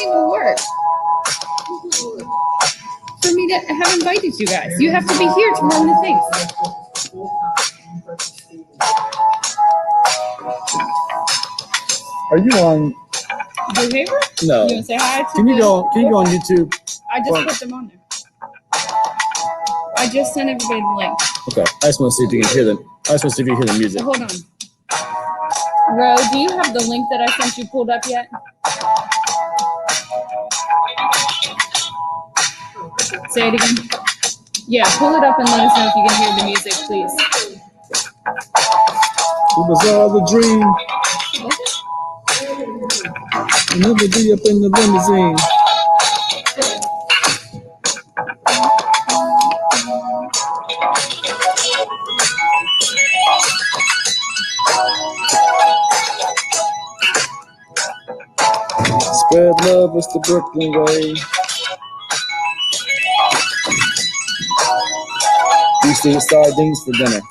think will work? For me to have invited you guys. You have to be here to run the things. Are you on? Blue Paper? No. You want to say hi to Can you go on YouTube? I just put them on there. I just sent everybody the link. Okay. I just want to see if you can hear them. I just want to see if you can hear the music. Hold on. Ro, do you have the link that I sent you pulled up yet? Say it again. Yeah, pull it up and let us know if you can hear the music, please. It was all a dream. Never be up in the limousine. Spread love is the Brooklyn way. Used to eat sardines for dinner.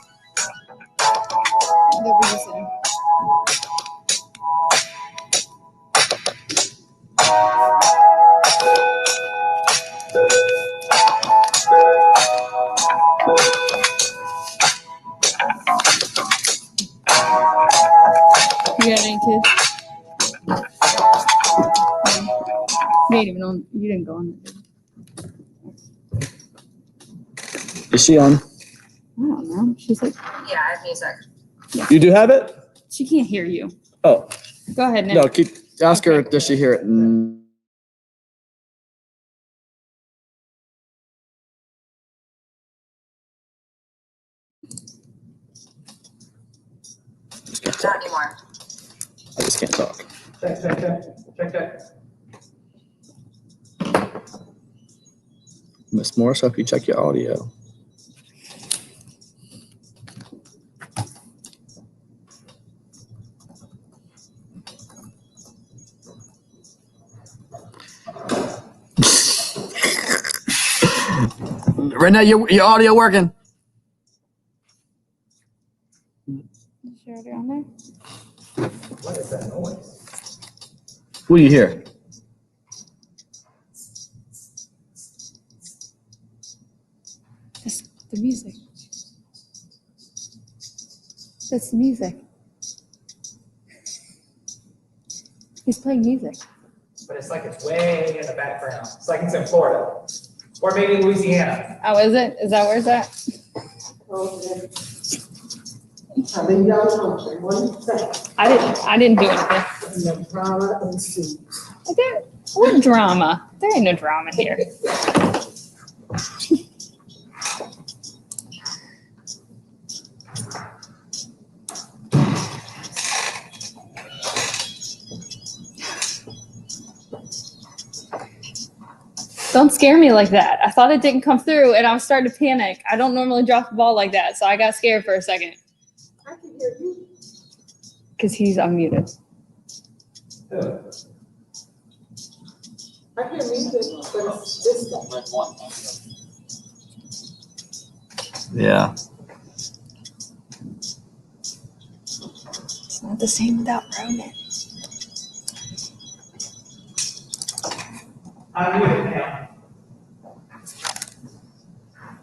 You got any kids? You ain't even on. You didn't go on it. Is she on? I don't know. She's like, Yeah, I have music. Yeah. You do have it? She can't hear you. Oh. Go ahead, Nick. No, ask her, does she hear it? Not anymore. I just can't talk. Check. Miss Morris, hope you check your audio. Right now, your audio working? Is she already on there? What is that noise? What do you hear? That's the music. That's the music. He's playing music. But it's like it's way in the background. It's like it's in Florida. Or maybe Louisiana. Oh, is it? Is that where it's at? I didn't do anything. What drama? There ain't no drama here. Don't scare me like that. I thought it didn't come through and I was starting to panic. I don't normally drop the ball like that, so I got scared for a second. I can hear you. Because he's unmuted. I hear music, but it's this stuff. Yeah. It's not the same without Roman. I'm muted now.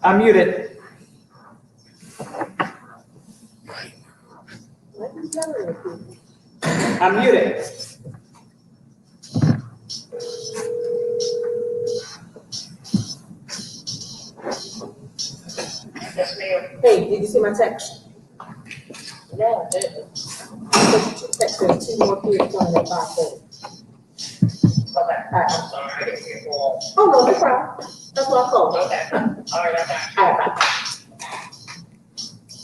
I'm muted. I'm muted. Hey, did you see my text? No, I didn't. Texted 2 more kids on at 5:30. Okay. All right. Oh, no, no problem. That's what I thought. Okay. All right, bye.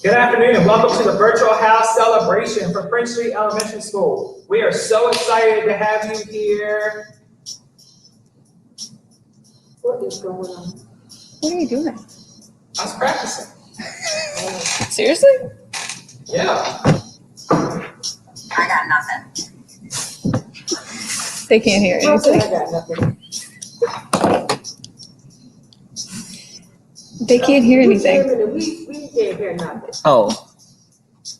Good afternoon and welcome to the Virtual House celebration for French Street Elementary School. We are so excited to have you here. What is going on? What are you doing? I was practicing. Seriously? Yeah. I got nothing. They can't hear I said anything. I got nothing. They can't hear anything. We can't hear nothing. Oh.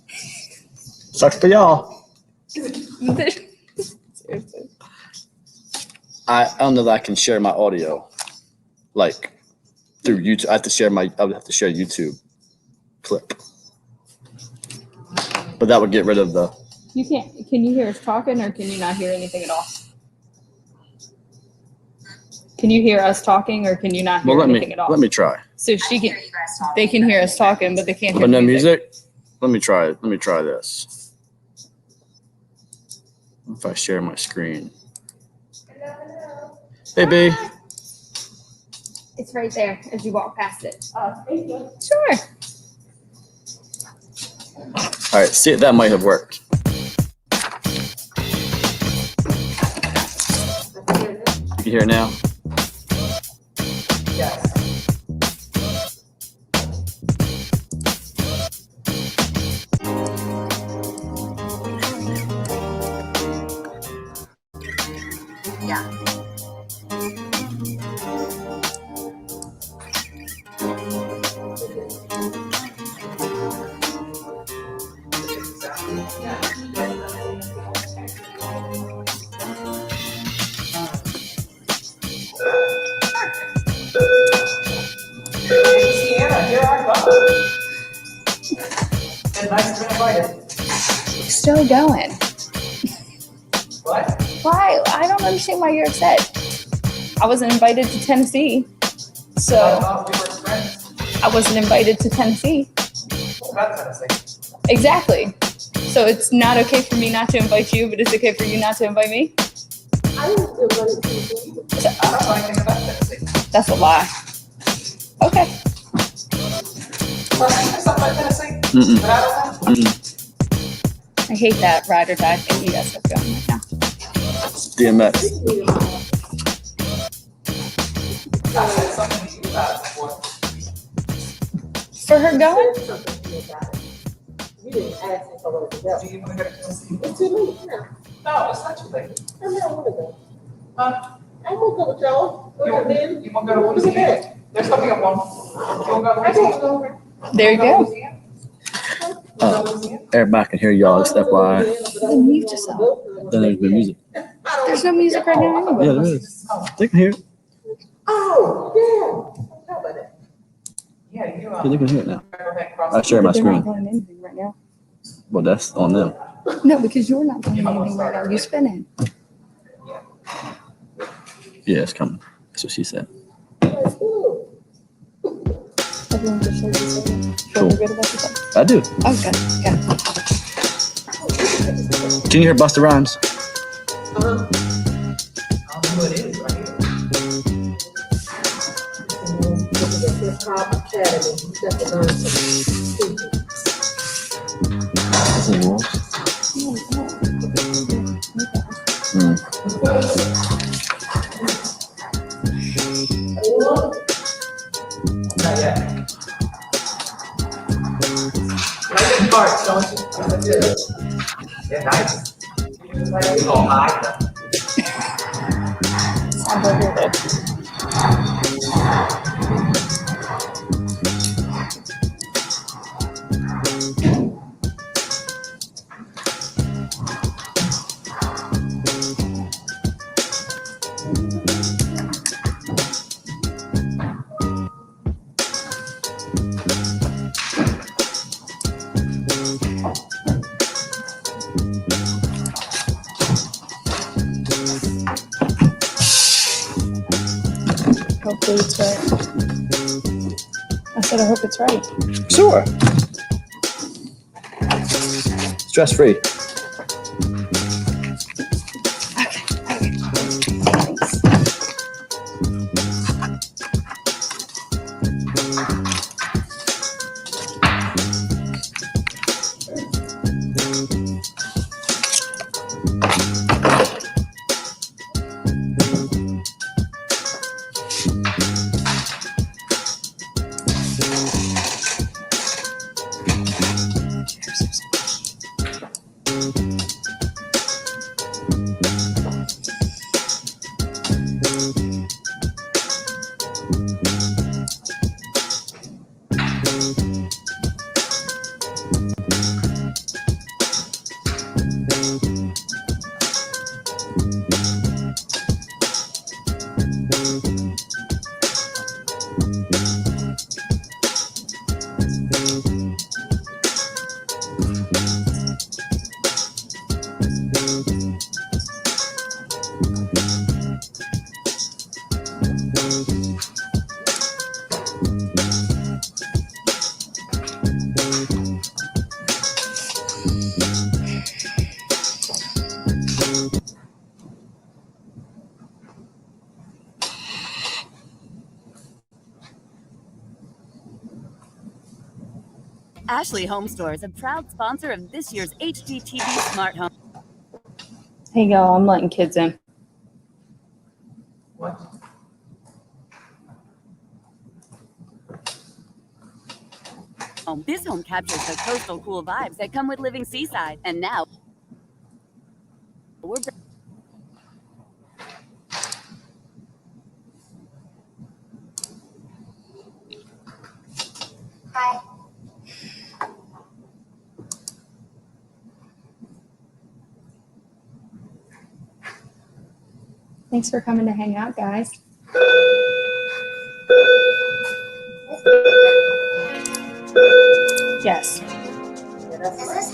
Sucks for y'all. Seriously. I don't know that I can share my audio, like through YouTube. I would have to share YouTube clip, but that would get rid of the. You can't. Can you hear us talking, or can you not hear anything at all? Can you hear us talking, or can you not hear Well, anything at all? let me try. So I she hear can. you guys talking. They can hear us talking, but they can't hear But no music. music. Let me try it. Let me try this. If I share my screen. Hey, B. It's right there as you walk past it. Thank you. Sure. All right. See, that might have worked. You can hear it now. Yes. Yeah. Hey, Sienna, here I come. And nice to be invited. Still going. What? Why? I don't understand why you're upset. I wasn't invited to Tennessee, I so thought we were friends. I wasn't invited to Tennessee. What about Tennessee? Exactly. So it's not okay for me not to invite you, but it's okay for you not to invite me. I didn't feel like it. I don't know anything about Tennessee. That's a lie. Okay. Well, there's something about Tennessee, Mm-mm. but I don't know. I hate that ride or die thing you guys have going right now. DMX. I said something to you about it before. For her going? Said something to me about it. You didn't ask me if I wanted to go. Do you want to go to Tennessee? It's too late now. No, it's not too late. I don't want to go. Huh? I won't go with y'all. You We're then. want, you want to go to Louisiana? There's gonna be a one. You want to go to I can't Louisiana? go. There you go. Louisiana? Everybody can hear y'all. Just FYI. Then mute yourself. Then there's been music. There's no music right now anyway. Yeah, there is. They can hear it. Oh, yeah. I know about that. Yeah, you Yeah, they can hear it now. cross. I share my They're not screen. playing anything right now. Well, that's on them. No, because you're not playing anything right now. You're spinning. Yeah, it's coming. That's what she said. That's cool. Everyone just showed you something. Cool. Feel good about yourself. I do. Okay. Yeah. Can you hear Busta Rhymes? Uh-huh. I don't know who it is right here. This is a hip hop academy. You got to learn some Not yet. Like the parts, don't you? That's it. Yeah, nice. It's all high. Sounds like you're good. Hopefully it's right. I said I hope it's right. Sure. Stress free. Thanks. Ashley Home Store is a proud sponsor of this year's HGTV Smart Home. Hey, y'all, I'm letting kids in. What? This home captures the coastal cool vibes that come with living seaside. And now, we're Hi. Thanks for coming to hang out, guys. Yes. Is this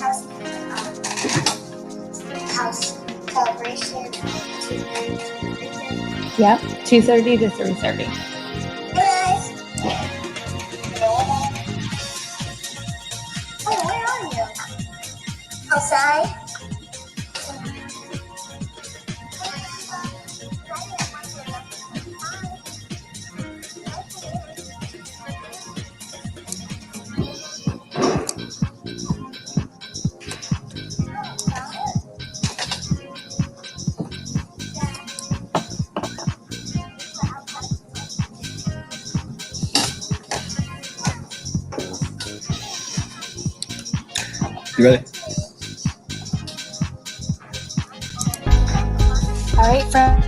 house celebration? Yep. 2:30 to 3:30. Guys. Oh, where are you? Outside. You ready? All right, friends.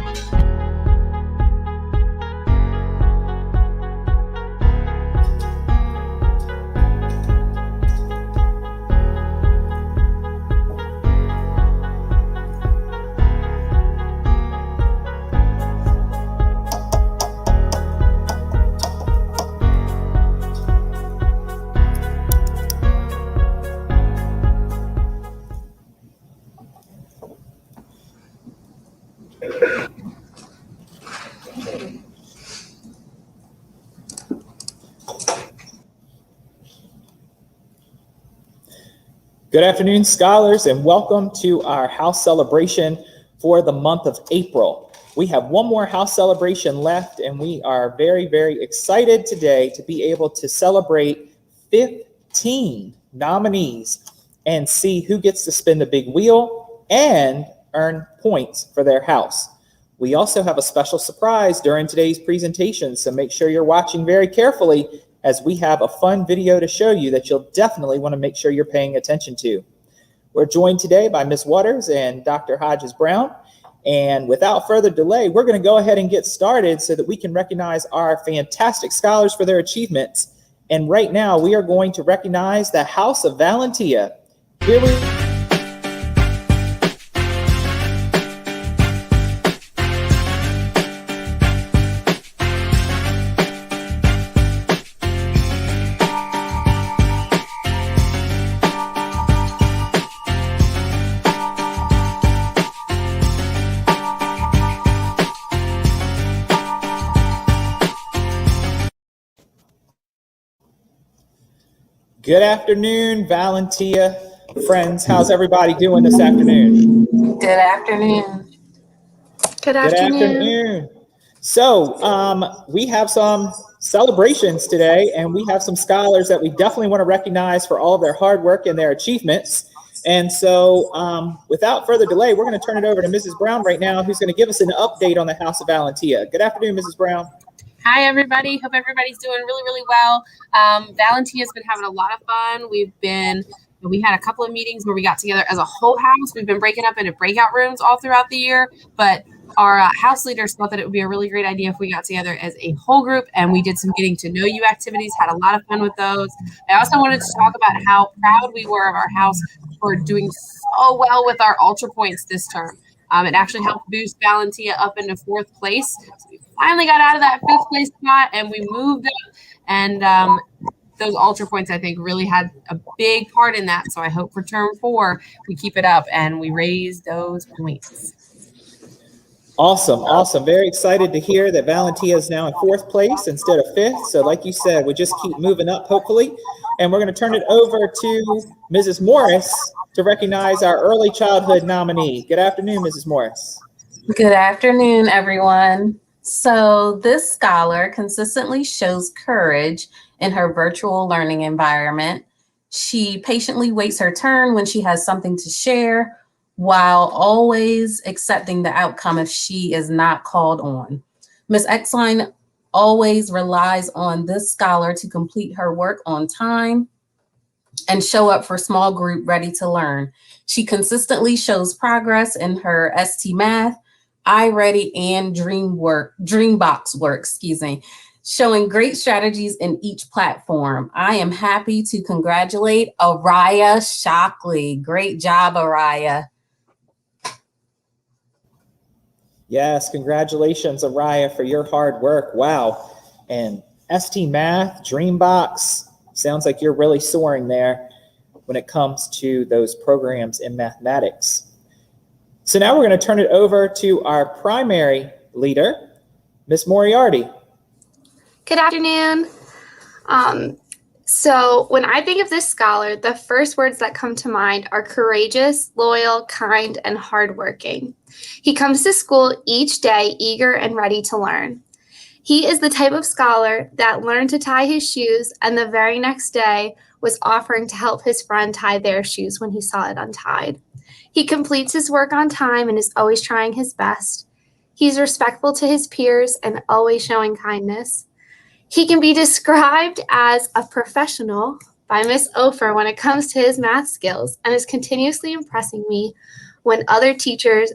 Good afternoon, scholars, and welcome to our house celebration for the month of April. We have one more house celebration left, and we are very, very excited today to be able to celebrate 15 nominees and see who gets to spin the big wheel and earn points for their house. We also have a special surprise during today's presentation, so make sure you're watching very carefully as we have a fun video to show you that you'll definitely want to make sure you're paying attention to. We're joined today by Ms. Waters and Dr. Hodges Brown. And without further delay, we're going to go ahead and get started so that we can recognize our fantastic scholars for their achievements. And right now, we are going to recognize the House of Valentia. Here we Good afternoon, Valentia friends. How's everybody doing this afternoon? Good afternoon. Good afternoon. So we have some celebrations today, and we have some scholars that we definitely want to recognize for all of their hard work and their achievements. And so without further delay, we're going to turn it over to Mrs. Brown right now, who's going to give us an update on the House of Valentia. Good afternoon, Mrs. Brown. Hi, everybody. Hope everybody's doing really, really well. Valentia's been having a lot of fun. We had a couple of meetings where we got together as a whole house. We've been breaking up into breakout rooms all throughout the year, but our house leaders thought that it would be a really great idea if we got together as a whole group, and we did some getting to know you activities, had a lot of fun with those. I also wanted to talk about how proud we were of our house for doing so well with our Ultra Points this term. It actually helped boost Valentia up into 4th place. So we finally got out of that 5th place spot and we moved up. And those Ultra Points, I think, really had a big part in that. So I hope for term 4, we keep it up and we raise those points. Awesome. Awesome. Very excited to hear that Valentia is now in 4th place instead of 5th. So like you said, we just keep moving up, hopefully. And we're going to turn it over to Mrs. Morris to recognize our early childhood nominee. Good afternoon, Mrs. Morris. Good afternoon, everyone. So this scholar consistently shows courage in her virtual learning environment. She patiently waits her turn when she has something to share, while always accepting the outcome if she is not called on. Ms. Exline always relies on this scholar to complete her work on time and show up for small group ready to learn. She consistently shows progress in her ST Math, iReady, and Dreambox work, showing great strategies in each platform. I am happy to congratulate Araya Shockley. Great job, Araya. Yes, congratulations, Araya, for your hard work. Wow. And ST Math, Dreambox, sounds like you're really soaring there when it comes to those programs in mathematics. So now we're going to turn it over to our primary leader, Ms. Moriarty. Good afternoon. So when I think of this scholar, the first words that come to mind are courageous, loyal, kind, and hardworking. He comes to school each day eager and ready to learn. He is the type of scholar that learned to tie his shoes and the very next day was offering to help his friend tie their shoes when he saw it untied. He completes his work on time and is always trying his best. He's respectful to his peers and always showing kindness. He can be described as a professional by Miss Ofer when it comes to his math skills and is continuously impressing me and other teachers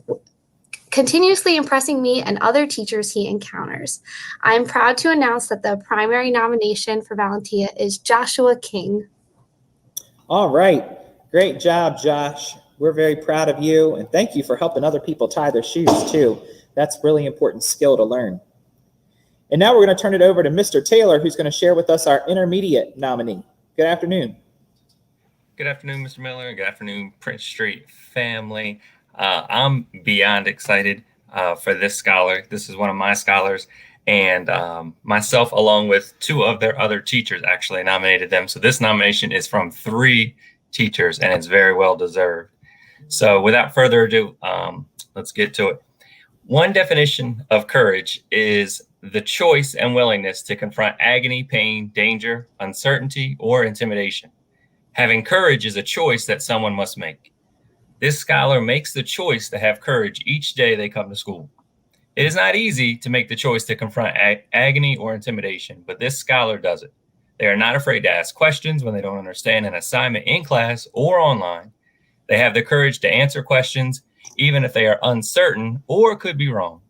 he encounters. I'm proud to announce that the primary nomination for Valentia is Joshua King. All right. Great job, Josh. We're very proud of you, and thank you for helping other people tie their shoes too. That's a really important skill to learn. And now we're going to turn it over to Mr. Taylor, who's going to share with us our intermediate nominee. Good afternoon. Good afternoon, Mr. Miller. Good afternoon, Prince Street family. I'm beyond excited for this scholar. This is one of my scholars, and myself, along with two of their other teachers, actually nominated them. So this nomination is from 3 teachers, and it's very well deserved. So without further ado, let's get to it. One definition of courage is the choice and willingness to confront agony, pain, danger, uncertainty, or intimidation. Having courage is a choice that someone must make. This scholar makes the choice to have courage each day they come to school. It is not easy to make the choice to confront agony or intimidation, but this scholar does it. They are not afraid to ask questions when they don't understand an assignment in class or online. They have the courage to answer questions, even if they are uncertain or could be wrong.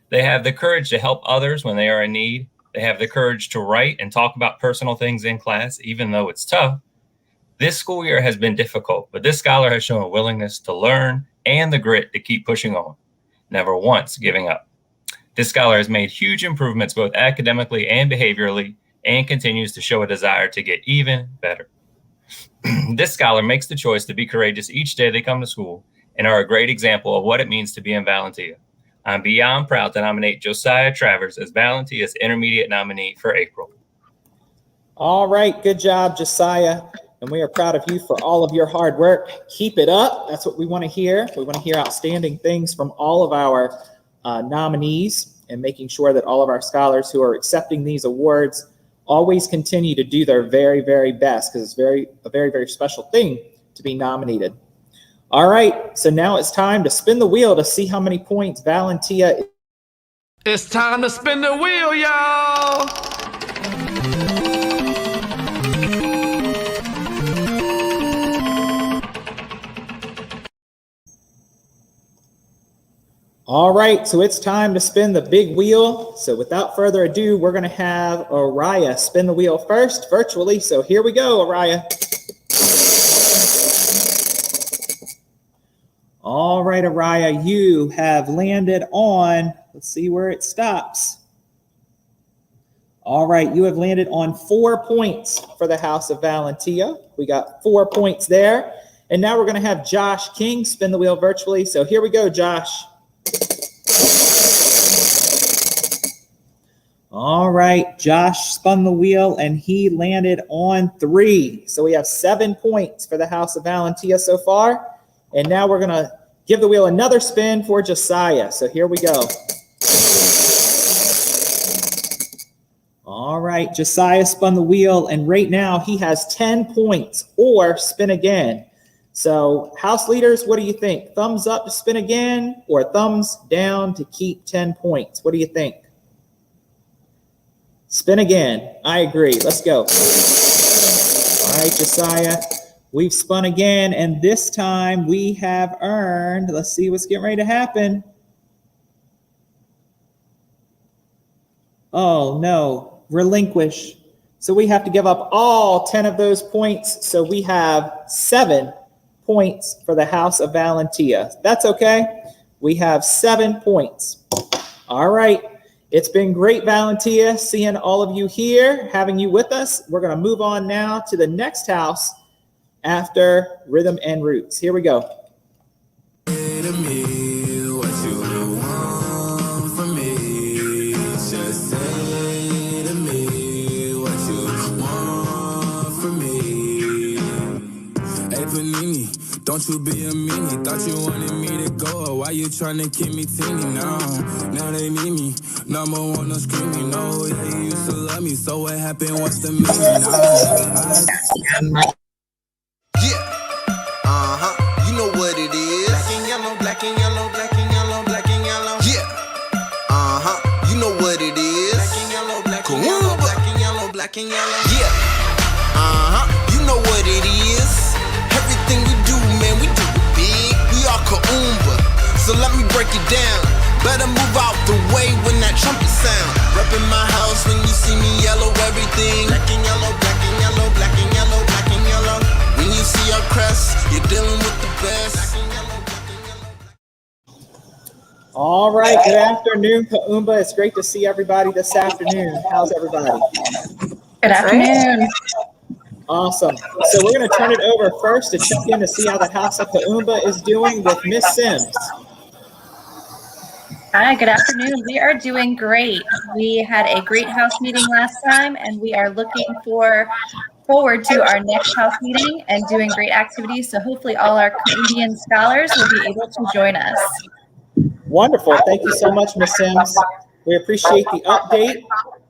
They have the courage to help others when they are in need. They have the courage to write and talk about personal things in class, even though it's tough. This school year has been difficult, but this scholar has shown a willingness to learn and the grit to keep pushing on, never once giving up. This scholar has made huge improvements both academically and behaviorally and continues to show a desire to get even better. This scholar makes the choice to be courageous each day they come to school and are a great example of what it means to be in Valentia. I'm beyond proud to nominate Josiah Travers as Valentia's intermediate nominee for April. All right, good job, Josiah. And we are proud of you for all of your hard work. Keep it up. That's what we want to hear. We want to hear outstanding things from all of our nominees and making sure that all of our scholars who are accepting these awards always continue to do their very, very best, because it's a very, very special thing to be nominated. All right, so now it's time to spin the wheel to see how many points Valentia. It's time to spin the wheel, y'all. All right, so it's time to spin the big wheel. So without further ado, we're going to have Araya spin the wheel first virtually. So here we go, Araya. All right, Araya, you have landed on, let's see where it stops. All right, you have landed on 4 points for the House of Valentia. We got 4 points there. And now we're going to have Josh King spin the wheel virtually. So here we go, Josh. All right, Josh spun the wheel and he landed on 3. So we have 7 points for the House of Valentia so far. And now we're going to give the wheel another spin for Josiah. So here we go. All All right, Josiah spun the wheel, and right now he has 10 points, or spin again. So house leaders, what do you think? Thumbs up to spin again, or thumbs down to keep 10 points? What do you think? Spin again. I agree. Let's go. All right, Josiah, we've spun again, and this time we have earned, let's see what's getting ready to happen. Oh no, relinquish. So we have to give up all 10 of those points. So we have 7 points for the House of Valentia. That's okay. We have 7 points. All right. It's been great, Valentia, seeing all of you here, having you with us. We're going to move on now to the next house after Rhythm and Roots. Here we go. Don't you be a meanie, thought you wanted me to go. Why you tryna keep me teeny now? Now they need me, number one, no screaming. No, yeah, you used to love me, so what happened? What's the meaning? Yeah, you know what it is. Black and yellow, black and yellow, black and yellow, black and yellow. Yeah, you know what it is. Black and yellow, black and yellow, black and yellow, black and yellow. Yeah, you know what it is. Everything we do, man, we do it big. We are Kaumba, so let me break it down. Better move out the way when that trumpet sound. Reppin' my house when you see me yellow everything. Black and yellow, black and yellow, black and yellow, black and yellow. When you see our crest, you're dealing with the best. Black and yellow, black and yellow. All right, good afternoon, Kaumba. It's great to see everybody this afternoon. How's everybody? Good afternoon. Awesome. So we're going to turn it over first to check in to see how the House of Kaumba is doing with Miss Sims. Hi, good afternoon. We are doing great. We had a great house meeting last time, and we are looking forward to our next house meeting and doing great activities. So hopefully all our Canadian scholars will be able to join us. Wonderful. Thank you so much, Miss Sims. We appreciate the update.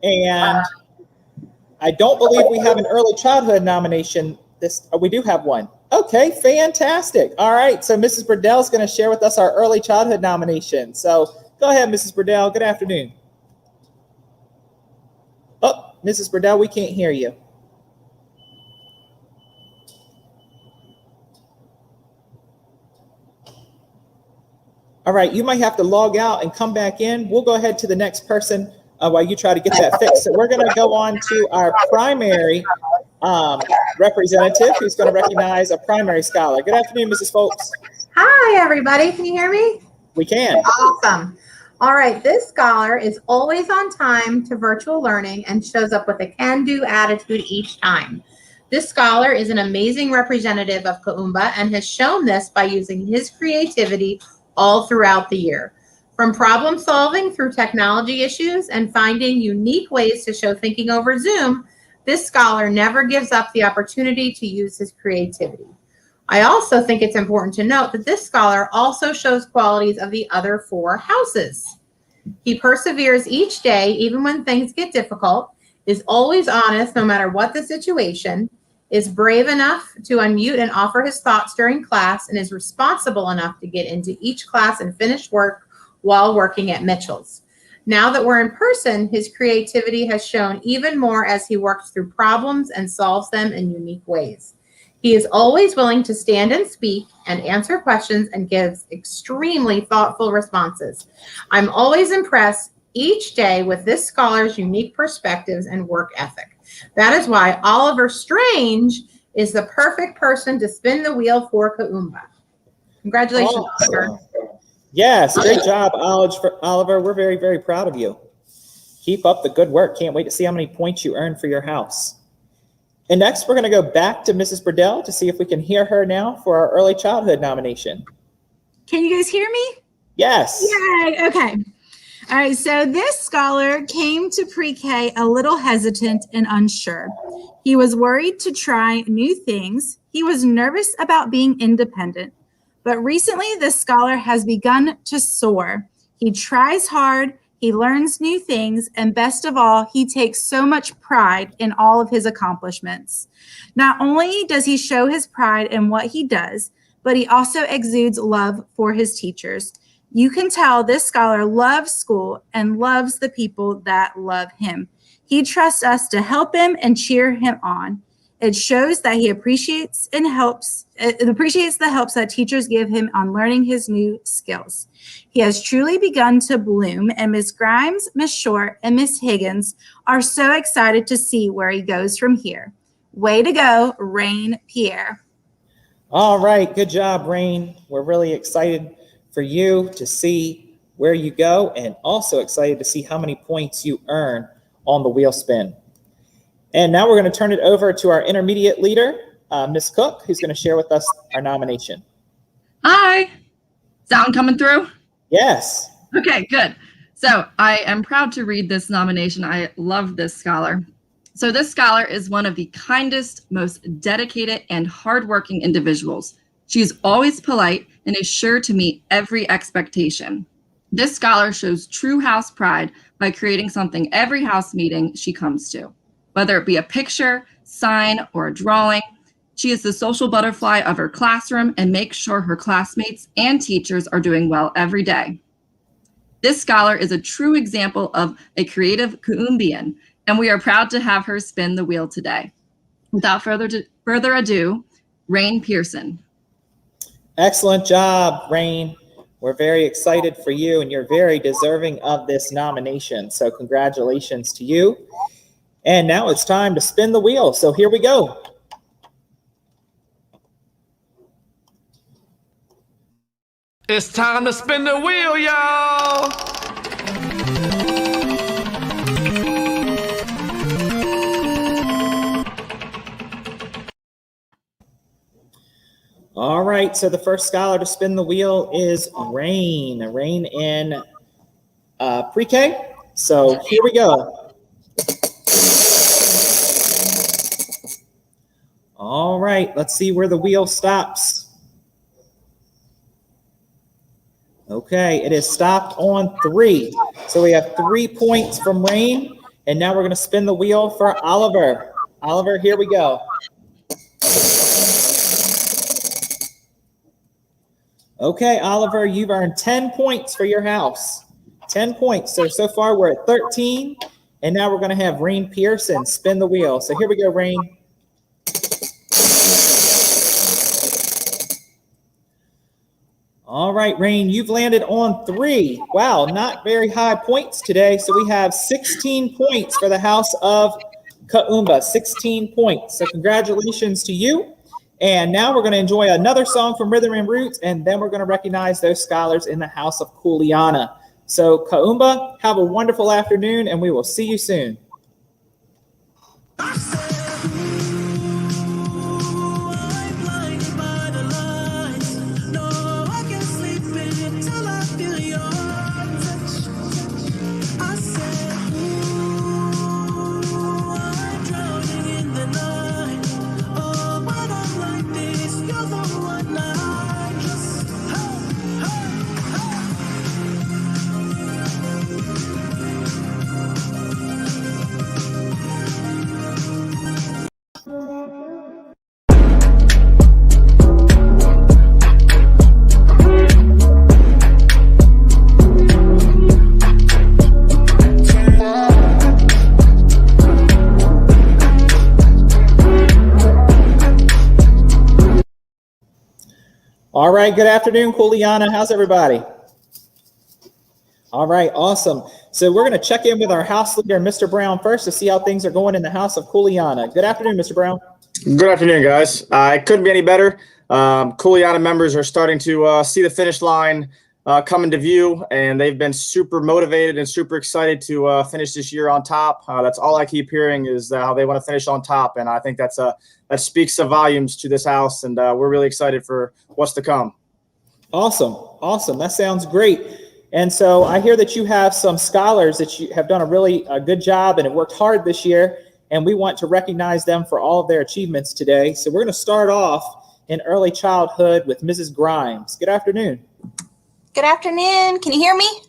And I don't believe we have an early childhood nomination. We do have one. Okay, fantastic. All right, so Mrs. Burdell is going to share with us our early childhood nomination. So go ahead, Mrs. Burdell. Good afternoon. Oh, Mrs. Burdell, we can't hear you. All right, you might have to log out and come back in. We'll go ahead to the next person while you try to get that fixed. So we're going to go on to our primary representative who's going to recognize a primary scholar. Good afternoon, Mrs. Folks. Hi, everybody. Can you hear me? We can. Awesome. All right. This scholar is always on time to virtual learning and shows up with a can-do attitude each time. This scholar is an amazing representative of Kaumba and has shown this by using his creativity all throughout the year. From problem solving through technology issues and finding unique ways to show thinking over Zoom, this scholar never gives up the opportunity to use his creativity. I also think it's important to note that this scholar also shows qualities of the other 4 houses. He perseveres each day, even when things get difficult, is always honest no matter what the situation, is brave enough to unmute and offer his thoughts during class, and is responsible enough to get into each class and finish work while working at Mitchell's. Now that we're in person, his creativity has shown even more as he works through problems and solves them in unique ways. He is always willing to stand and speak and answer questions and gives extremely thoughtful responses. I'm always impressed each day with this scholar's unique perspectives and work ethic. That is why Oliver Strange is the perfect person to spin the wheel for Kaumba. Congratulations, Oliver. Yes, great job, Oliver. We're very, very proud of you. Keep up the good work. Can't wait to see how many points you earn for your house. And next, we're going to go back to Mrs. Burdell to see if we can hear her now for our early childhood nomination. Can you guys hear me? Yes. Yay, okay. All right, so this scholar came to pre-K a little hesitant and unsure. He was worried to try new things. He was nervous about being independent. But recently, this scholar has begun to soar. He tries hard, He learns new things, and best of all, he takes so much pride in all of his accomplishments. Not only does he show his pride in what he does, but he also exudes love for his teachers. You can tell this scholar loves school and loves the people that love him. He trusts us to help him and cheer him on. It shows that he appreciates the helps that teachers give him on learning his new skills. He has truly begun to bloom, and Miss Grimes, Miss Short, and Miss Higgins are so excited to see where he goes from here. Way to go, Rain Pierre. All right, good job, Rain. We're really excited for you to see where you go, and also excited to see how many points you earn on the wheel spin. And now we're going to turn it over to our intermediate leader, Miss Cook, who's going to share with us our nomination. Hi. Sound coming through? Yes. Okay, good. So I am proud to read this nomination. I love this scholar. So this scholar is one of the kindest, most dedicated, and hardworking individuals. She's always polite and is sure to meet every expectation. This scholar shows true house pride by creating something every house meeting she comes to. Whether it be a picture, sign, or a drawing, she is the social butterfly of her classroom and makes sure her classmates and teachers are doing well every day. This scholar is a true example of a creative Kuumbian, and we are proud to have her spin the wheel today. Without further ado, Rain Pearson. Excellent job, Rain. We're very excited for you, and you're very deserving of this nomination. So congratulations to you. And now it's time to spin the wheel. So here we go. It's time to spin the wheel, y'all. All right, so the first scholar to spin the wheel is Rain. Rain in pre-K. So here we go. All right, let's see where the wheel stops. Okay, it is stopped on 3. So we have 3 points from Rain, and now we're going to spin the wheel for Oliver. Oliver, here we go. Okay, Oliver, you've earned 10 points for your house. 10 points. So far we're at 13, and now we're going to have Rain Pearson spin the wheel. So here we go, Rain. All right, Rain, you've landed on 3. Wow, not very high points today. So we have 16 points for the house of Kuumba, 16 points. So congratulations to you. And now we're going to enjoy another song from Rhythm and Roots, and then we're going to recognize those scholars in the house of Kuleana. So Kuumba, have a wonderful afternoon, and we will see you soon. All right, good afternoon, Kuleana. How's everybody? All right, awesome. So we're going to check in with our house leader, Mr. Brown, first to see how things are going in the house of Kuleana. Good afternoon, Mr. Brown. Good afternoon, guys. It couldn't be any better. Kuleana members are starting to see the finish line come into view, and they've been super motivated and super excited to finish this year on top. That's all I keep hearing is how they want to finish on top, and I think that speaks of volumes to this house, and we're really excited for what's to come. Awesome. Awesome. That sounds great. And so I hear that you have some scholars that you have done a really good job and have worked hard this year, and we want to recognize them for all of their achievements today. So we're going to start off in early childhood with Mrs. Grimes. Good afternoon. Good afternoon. Can you hear me?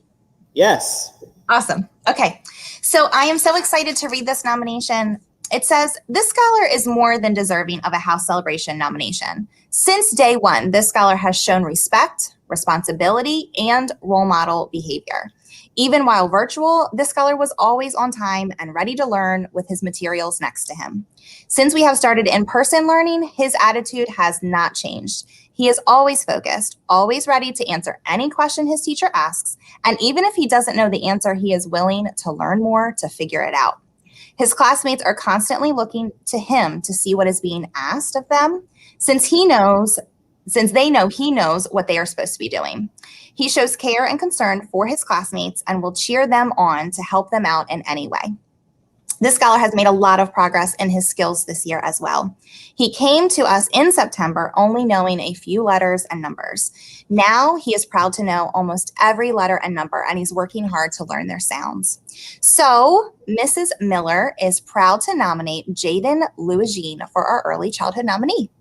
Yes. Awesome. Okay. So I am so excited to read this nomination. It says, this scholar is more than deserving of a House Celebration nomination. Since day one, this scholar has shown respect, responsibility, and role model behavior. Even while virtual, this scholar was always on time and ready to learn with his materials next to him. Since we have started in-person learning, his attitude has not changed. He is always focused, always ready to answer any question his teacher asks, and even if he doesn't know the answer, he is willing to learn more to figure it out. His classmates are constantly looking to him to see what is being asked of them, since they know he knows what they are supposed to be doing. He shows care and concern for his classmates and will cheer them on to help them out in any way. This scholar has made a lot of progress in his skills this year as well. He came to us in September only knowing a few letters and numbers. Now he is proud to know almost every letter and number, and he's working hard to learn their sounds. So Mrs. Miller is proud to nominate Jaden Louisjean for our early childhood nominee.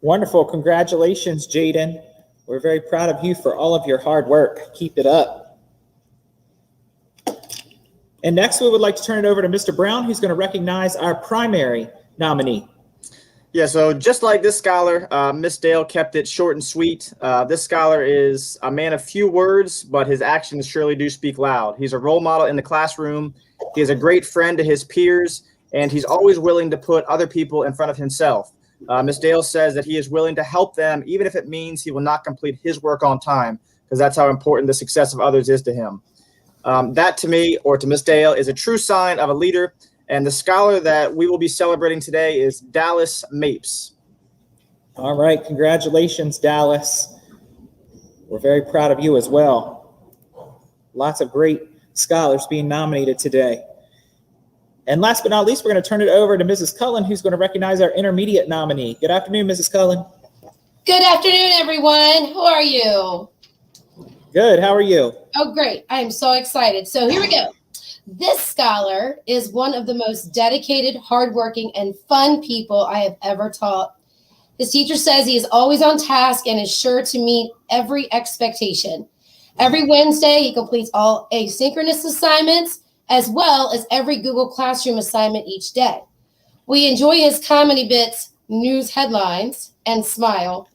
Wonderful. Congratulations, Jaden. We're very proud of you for all of your hard work. Keep it up. And next, we would like to turn it over to Mr. Brown, who's going to recognize our primary nominee. Yeah, so just like this scholar, Miss Dale kept it short and sweet. This scholar is a man of few words, but his actions surely do speak loud. He's a role model in the classroom. He is a great friend to his peers, and he's always willing to put other people in front of himself. Miss Dale says that he is willing to help them, even if it means he will not complete his work on time, because that's how important the success of others is to him. That to me, or to Miss Dale, is a true sign of a leader. And the scholar that we will be celebrating today is Dallas Mapes. All right. Congratulations, Dallas. We're very proud of you as well. Lots of great scholars being nominated today. And last but not least, we're going to turn it over to Mrs. Cullen, who's going to recognize our intermediate nominee. Good afternoon, Mrs. Cullen. Good afternoon, everyone. How are you? Good. How are you? Oh, great. I am so excited. So here we go. This scholar is one of the most dedicated, hardworking, and fun people I have ever taught. His teacher says he is always on task and is sure to meet every expectation. Every Wednesday, he completes all asynchronous assignments, as well as every Google Classroom assignment each day. We enjoy his comedy bits, news headlines, and smile.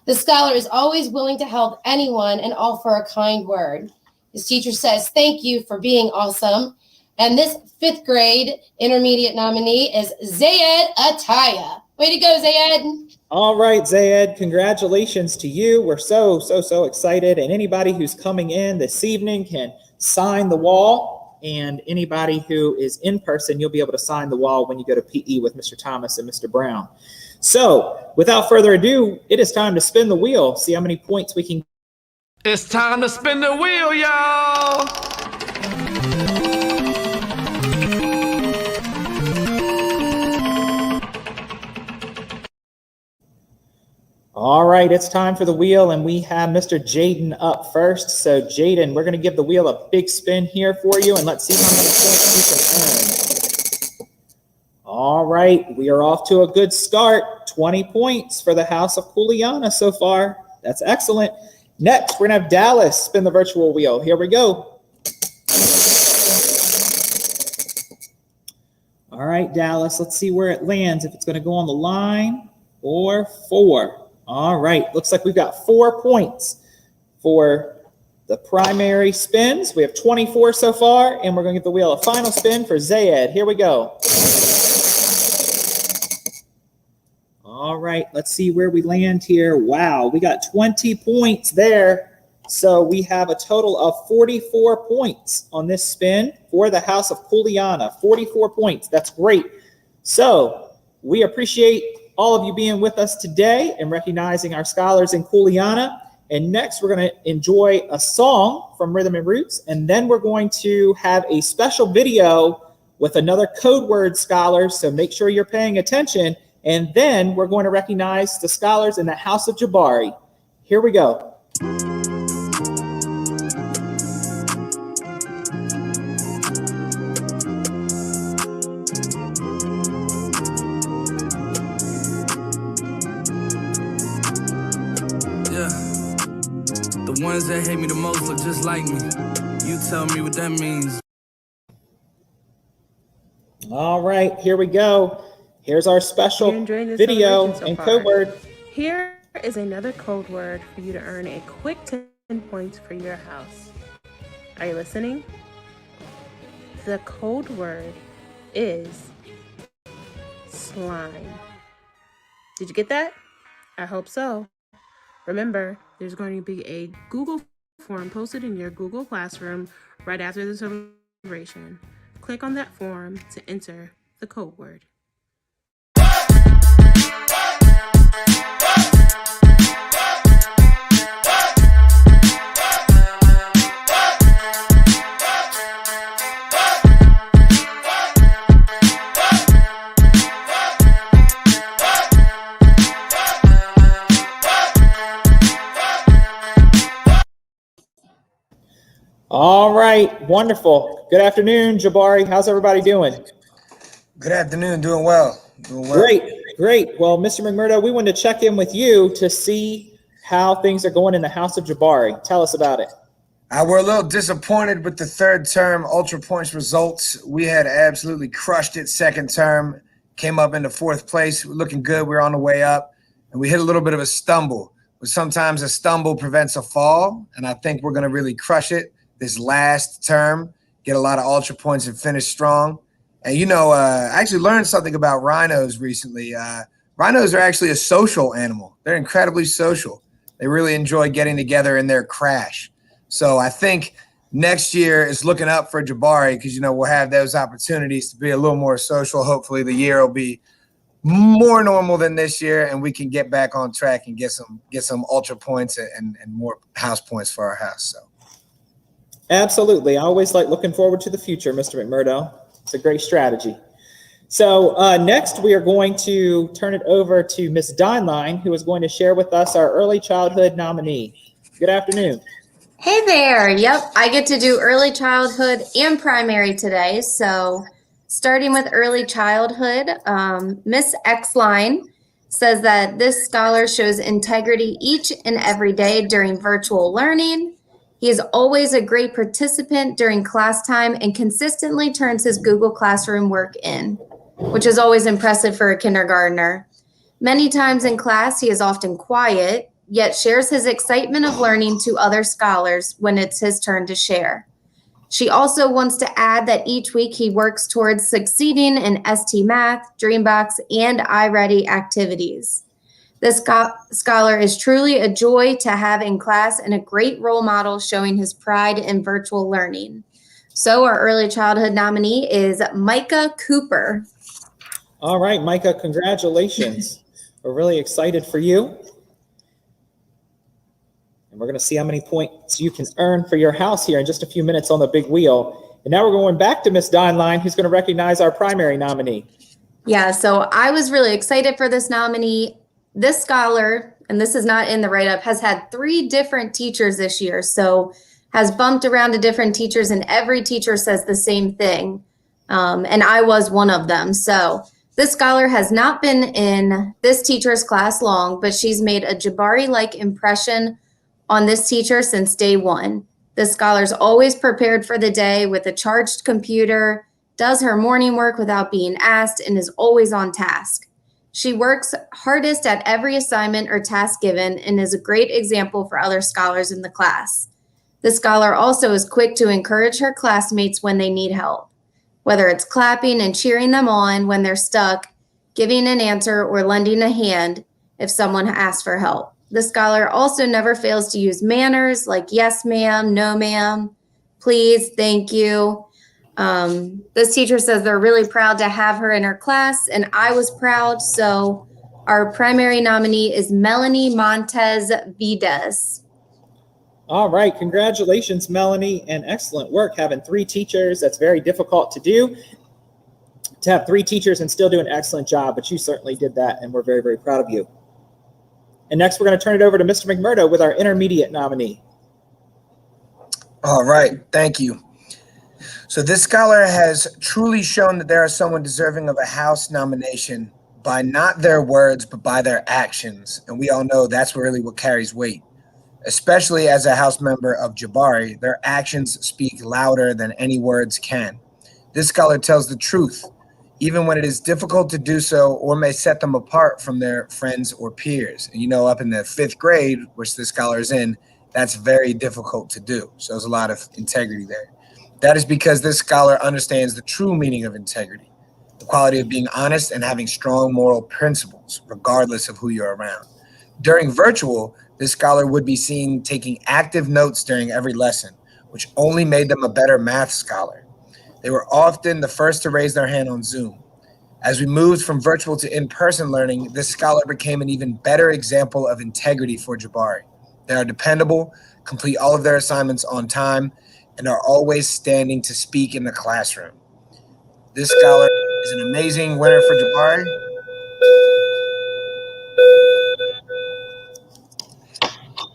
The scholar is always willing to help anyone and offer a kind word. His teacher says, thank you for being awesome. And this 5th grade intermediate nominee is Zayed Ataya. Way to go, Zayed. All right, Zayed, congratulations to you. We're so excited. And anybody who's coming in this evening can sign the wall. And anybody who is in person, you'll be able to sign the wall when you go to PE with Mr. Thomas and Mr. Brown. So without further ado, it is time to spin the wheel. See how many points we can. It's time to spin the wheel, y'all. All right, it's time for the wheel, and we have Mr. Jaden up first. So Jaden, we're going to give the wheel a big spin here for you, and let's see how many points you can earn. All right, we are off to a good start. 20 points for the House of Kuleana so far. That's excellent. Next, we're going to have Dallas spin the virtual wheel. Here we go. All right, Dallas, let's see where it lands, if it's going to go on the line or 4. All right, looks like we've got 4 points for the primary spins. We have 24 so far, and we're going to give the wheel a final spin for Zayed. Here we go. All right, let's see where we land here. Wow, we got 20 points there. So we have a total of 44 points on this spin for the House of Kuleana. 44 points. That's great. So we appreciate all of you being with us today and recognizing our scholars in Kuleana. And next, we're going to enjoy a song from Rhythm and Roots. And then we're going to have a special video with another code word scholar. So make sure you're paying attention. And then we're going to recognize the scholars in the House of Jabari. Here we go. The The ones that hate me the most look just like me. You tell me what that means. All right, here we go. Here's our special video and code word. Here is another code word for you to earn a quick 10 points for your house. Are you listening? The code word is slime. Did you get that? I hope so. Remember, there's going to be a Google form posted in your Google Classroom right after the celebration. Click on that form to enter the code word. All right, wonderful. Good afternoon, Jabari. How's everybody doing? Good afternoon, doing well. Great. Well, Mr. McMurdo, we wanted to check in with you to see how things are going in the House of Jabari. Tell us about it. We're a little disappointed with the third term Ultra Points results. We had absolutely crushed it second term, came up into fourth place. We're looking good. We're on the way up, and we hit a little bit of a stumble. But sometimes a stumble prevents a fall, and I think we're going to really crush it this last term, get a lot of Ultra Points and finish strong. And, I actually learned something about rhinos recently. Rhinos are actually a social animal. They're incredibly social. They really enjoy getting together in their crash. So I think next year is looking up for Jabari because, we'll have those opportunities to be a little more social. Hopefully the year will be more normal than this year, and we can get back on track and get some Ultra Points and more house points for our house. So. Absolutely. I always like looking forward to the future, Mr. McMurdo. It's a great strategy. So next, we are going to turn it over to Ms. Deinlein, who is going to share with us our early childhood nominee. Good afternoon. Hey there. Yep, I get to do early childhood and primary today. So starting with early childhood, Miss Exline says that this scholar shows integrity each and every day during virtual learning. He is always a great participant during class time and consistently turns his Google Classroom work in, which is always impressive for a kindergartner. Many times in class, he is often quiet, yet shares his excitement of learning to other scholars when it's his turn to share. She also wants to add that each week he works towards succeeding in ST Math, Dreambox, and iReady activities. This scholar is truly a joy to have in class and a great role model showing his pride in virtual learning. So our early childhood nominee is Micah Cooper. All right, Micah, congratulations. We're really excited for you. And we're going to see how many points you can earn for your house here in just a few minutes on the big wheel. And now we're going back to Miss Deinlein, who's going to recognize our primary nominee. Yeah, so I was really excited for this nominee. This scholar, and this is not in the write-up, has had 3 different teachers this year, so has bumped around to different teachers, and every teacher says the same thing, and I was one of them. So this scholar has not been in this teacher's class long, but she's made a Jabari-like impression on this teacher since day one. This scholar's always prepared for the day with a charged computer, does her morning work without being asked, and is always on task. She works hardest at every assignment or task given and is a great example for other scholars in the class. The scholar also is quick to encourage her classmates when they need help, whether it's clapping and cheering them on when they're stuck, giving an answer, or lending a hand if someone asks for help. The scholar also never fails to use manners like yes, ma'am, no, ma'am, please, thank you. This teacher says they're really proud to have her in her class, and I was proud. So our primary nominee is Melanie Montez Vides. All right, congratulations, Melanie, and excellent work having 3 teachers. That's very difficult to do. To have 3 teachers and still do an excellent job, but you certainly did that, and we're very, very proud of you. And next, we're going to turn it over to Mr. McMurdo with our intermediate nominee. All right, thank you. So this scholar has truly shown that there is someone deserving of a House nomination by not their words, but by their actions. And we all know that's really what carries weight. Especially as a House member of Jabari, their actions speak louder than any words can. This scholar tells the truth, even when it is difficult to do so or may set them apart from their friends or peers. And up in the 5th grade, which this scholar is in, that's very difficult to do. So there's a lot of integrity there. That is because this scholar understands the true meaning of integrity, the quality of being honest and having strong moral principles, regardless of who you're around. During virtual, this scholar would be seen taking active notes during every lesson, which only made them a better math scholar. They were often the first to raise their hand on Zoom. As we moved from virtual to in-person learning, this scholar became an even better example of integrity for Jabari. They are dependable, complete all of their assignments on time, and are always standing to speak in the classroom. This scholar is an amazing winner for Jabari.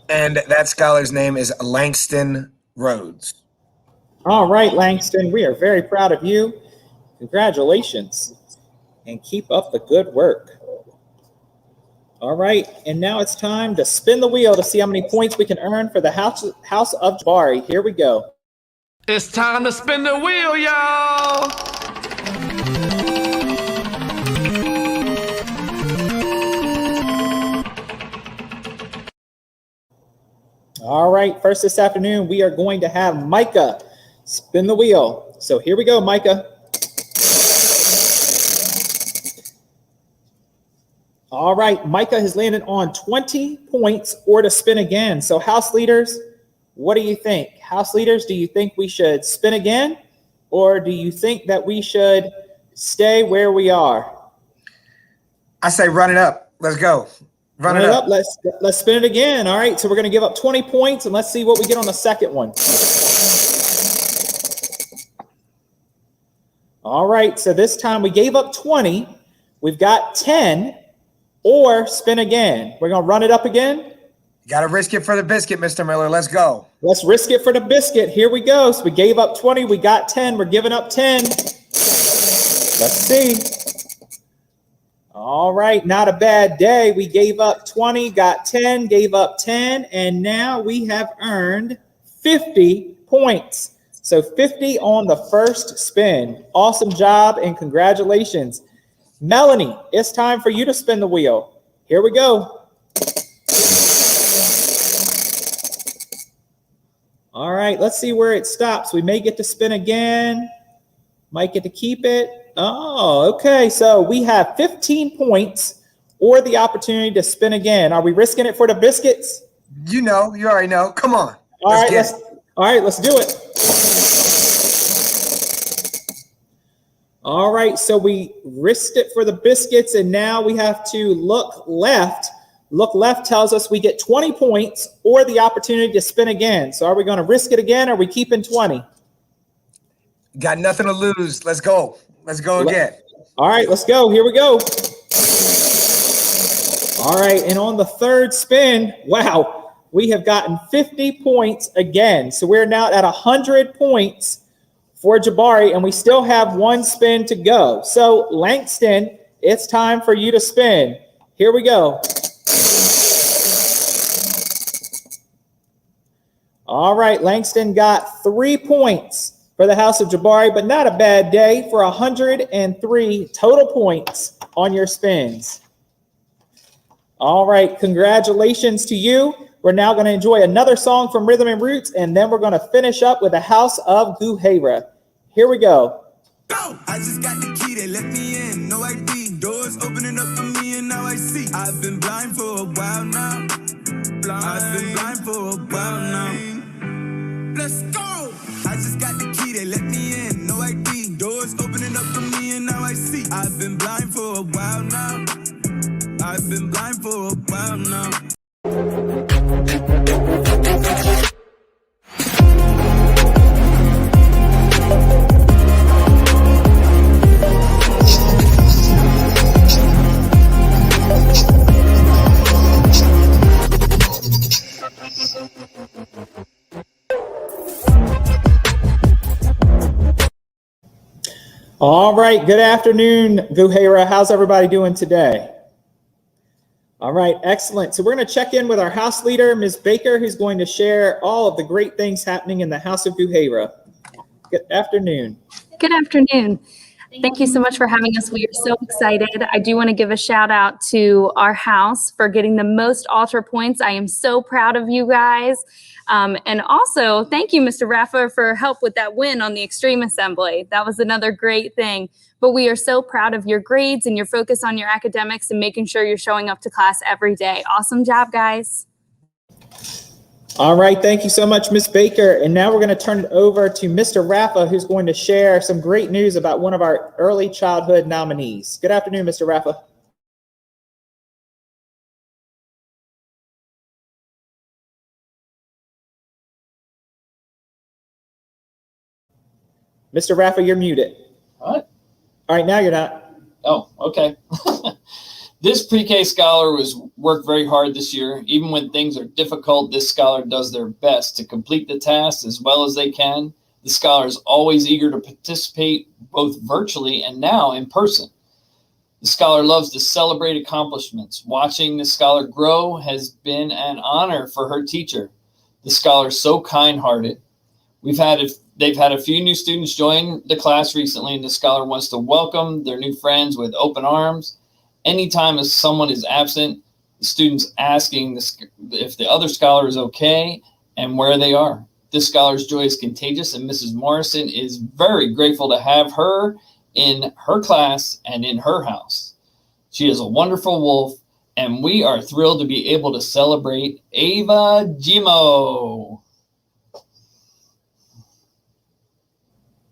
And that scholar's name is Langston Rhodes. All right, Langston, we are very proud of you. Congratulations, and keep up the good work. All right, and now it's time to spin the wheel to see how many points we can earn for the House of Jabari. Here we go. It's time to spin the wheel, y'all. All right, first this afternoon, we are going to have Micah spin the wheel. So here we go, Micah. All right, Micah has landed on 20 points or to spin again. So house leaders, what do you think? House leaders, do you think we should spin again? Or do you think that we should stay where we are? I say run it up. Let's go. Run it up. Let's spin it again. All right, so we're going to give up 20 points, and let's see what we get on the second one. All right, so this time we gave up 20. We've got 10, or spin again. We're going to run it up again. You got to risk it for the biscuit, Mr. Miller. Let's go. Let's risk it for the biscuit. Here we go. So we gave up 20. We got 10. We're giving up 10. Let's see. All right, not a bad day. We gave up 20, got 10, gave up 10, and now we have earned 50 points. So 50 on the first spin. Awesome job and congratulations. Melanie, it's time for you to spin the wheel. Here we go. All right, let's see where it stops. We may get to spin again. Might get to keep it. Oh, okay. So we have 15 points or the opportunity to spin again. Are we risking it for the biscuits? You already know. Come on. All right, let's do it. All right, so we risked it for the biscuits, and now we have to look left. Look left tells us we get 20 points or the opportunity to spin again. So are we going to risk it again, or are we keeping 20? Got nothing to lose. Let's go. Let's go again. All right, let's go. Here we go. All right, and on the third spin, wow, we have gotten 50 points again. So we're now at 100 points for Jabari, and we still have one spin to go. So Langston, it's time for you to spin. Here we go. All right, Langston got 3 points for the House of Jabari, but not a bad day for 103 total points on your spins. All right, congratulations to you. We're now going to enjoy another song from Rhythm and Roots, and then we're going to finish up with the House of Guhera. Here we go. I just got the key, they let me in, no ID. Doors opening up for me and now I see. I've been blind for a while now. I've been blind for a while now. Let's go. I just got the key, they let me in, no ID. Doors opening up for me and now I see. I've been blind for a while now. I've been blind for a while now. All right, good afternoon, Guhera. How's everybody doing today? All right, excellent. So we're going to check in with our house leader, Ms. Baker, who's going to share all of the great things happening in the House of Guhaira. Good afternoon. Good afternoon. Thank you so much for having us. We are so excited. I do want to give a shout out to our house for getting the most altar points. I am so proud of you guys. And also, thank you, Mr. Raffa, for help with that win on the Extreme Assembly. That was another great thing. But we are so proud of your grades and your focus on your academics and making sure you're showing up to class every day. Awesome job, guys. All right, thank you so much, Ms. Baker. And now we're going to turn it over to Mr. Raffa, who's going to share some great news about one of our early childhood nominees. Good afternoon, Mr. Raffa. Mr. Raffa, you're muted. What? All right, now you're not. Oh, okay. This pre-K scholar was worked very hard this year. Even when things are difficult, this scholar does their best to complete the tasks as well as they can. The scholar is always eager to participate both virtually and now in person. The scholar loves to celebrate accomplishments. Watching the scholar grow has been an honor for her teacher. The scholar is so kind-hearted. They've had a few new students join the class recently, and the scholar wants to welcome their new friends with open arms. Anytime as someone is absent, the student's asking if the other scholar is okay and where they are. This scholar's joy is contagious, and Mrs. Morrison is very grateful to have her in her class and in her house. She is a wonderful wolf, and we are thrilled to be able to celebrate Ava Gimo.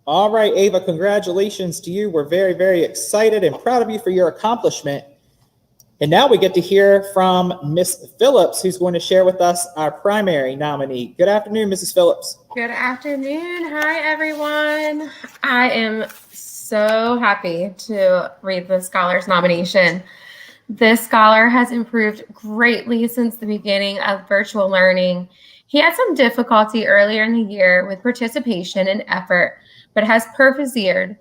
All right, Ava, congratulations to you. We're very, very excited and proud of you for your accomplishment. And now we get to hear from Miss Phillips, who's going to share with us our primary nominee. Good afternoon, Mrs. Phillips. Good afternoon. Hi, everyone. I am so happy to read the scholar's nomination. This scholar has improved greatly since the beginning of virtual learning. He had some difficulty earlier in the year with participation and effort, but has persevered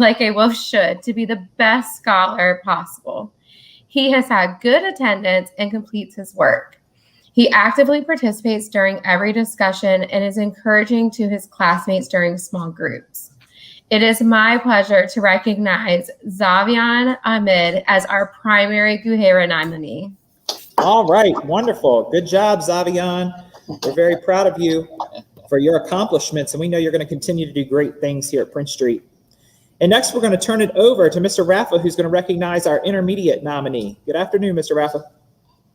like a wolf should to be the best scholar possible. He has had good attendance and completes his work. He actively participates during every discussion and is encouraging to his classmates during small groups. It is my pleasure to recognize Zavian Ahmed as our primary Guhaira nominee. All right, wonderful. Good job, Zavian. We're very proud of you for your accomplishments, and we know you're going to continue to do great things here at Prince Street. And next, we're going to turn it over to Mr. Raffa, who's going to recognize our intermediate nominee. Good afternoon, Mr. Raffa.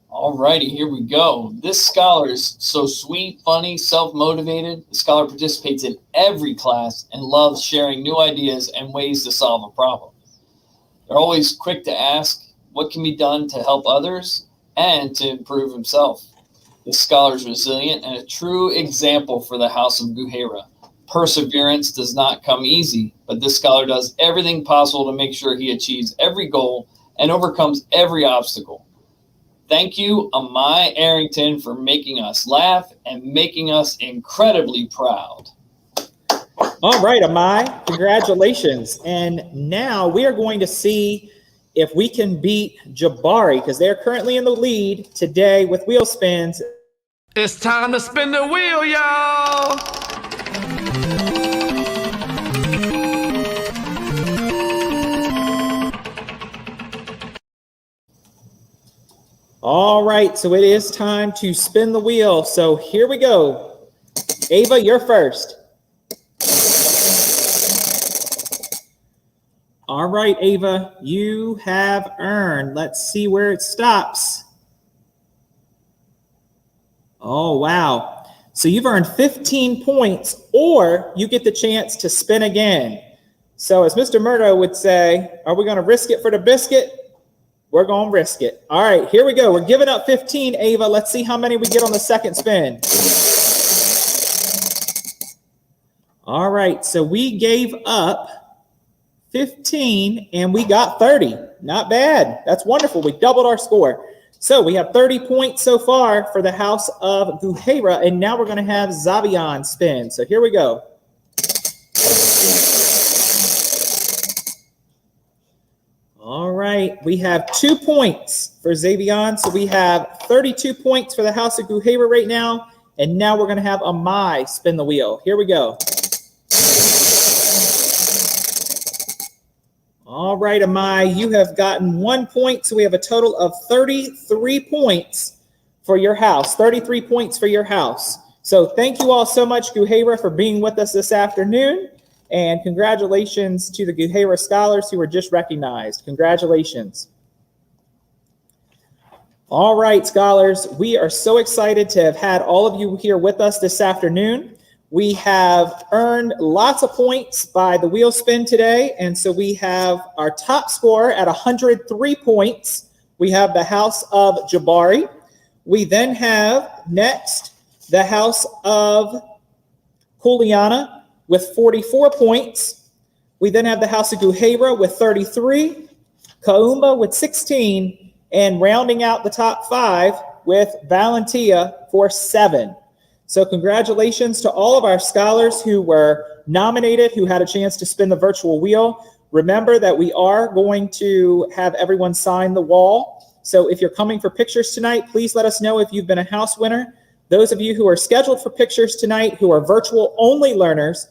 All righty, here we go. This scholar is so sweet, funny, self-motivated. The scholar participates in every class and loves sharing new ideas and ways to solve a problem. They're always quick to ask what can be done to help others and to improve himself. This scholar is resilient and a true example for the House of Guhaira. Perseverance does not come easy, but this scholar does everything possible to make sure he achieves every goal and overcomes every obstacle. Thank you, Amai Arrington, for making us laugh and making us incredibly proud. All right, Amai, congratulations. And now we are going to see if we can beat Jabari, because they're currently in the lead today with wheel spins. It's time to spin the wheel, y'all. All right, so it is time to spin the wheel. So here we go. Ava, you're first. All right, Ava, you have earned. Let's see where it stops. Oh, wow. So you've earned 15 points, or you get the chance to spin again. So as Mr. Murdo would say, are we going to risk it for the biscuit? We're going to risk it. All right, here we go. We're giving up 15, Ava. Let's see how many we get on the second spin. All right, so we gave up 15 and we got 30. Not bad. That's wonderful. We doubled our score. So we have 30 points so far for the House of Guhaira, and now we're going to have Zavian spin. So here we go. All right. tonight. We have 2 points for Xavion. So we have 32 points for the House of Guhaber right now. And now we're going to have Amai spin the wheel. Here we go. All right, Amai, you have gotten 1 point. So we have a total of 33 points for your house. 33 points for your house. So thank you all so much, Guhaber, for being with us this afternoon. And congratulations to the Guhaber scholars who were just recognized. Congratulations. All right, scholars, we are so excited to have had all of you here with us this afternoon. We have earned lots of points by the wheel spin today. And so we have our top scorer at 103 points. We have the House of Jabari. We then have next the House of Juliana with 44 points. We then have the House of Guhaber with 33, Kaumba with 16, and rounding out the top 5 with Valentia for 7. So congratulations to all of our scholars who were nominated, who had a chance to spin the virtual wheel. Remember that we are going to have everyone sign the wall. So if you're coming for pictures tonight, please let us know if you've been a house winner. Those of you who are scheduled for pictures tonight, who are virtual only learners,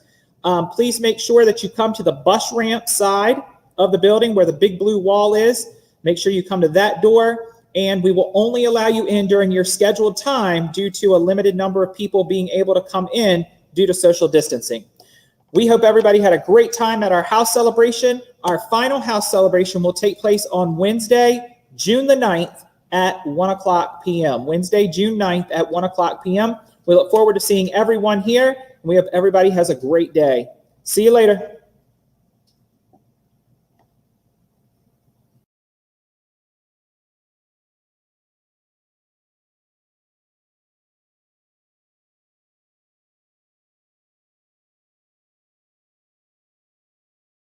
please make sure that you come to the bus ramp side of the building where the big blue wall is. Make sure you come to that door, and we will only allow you in during your scheduled time due to a limited number of people being able to come in due to social distancing. We hope everybody had a great time at our house celebration. Our final house celebration will take place on Wednesday, June the 9th at 1 o'clock p.m. Wednesday, June 9th at 1 o'clock p.m. We look forward to seeing everyone here. We hope everybody has a great day. See you later.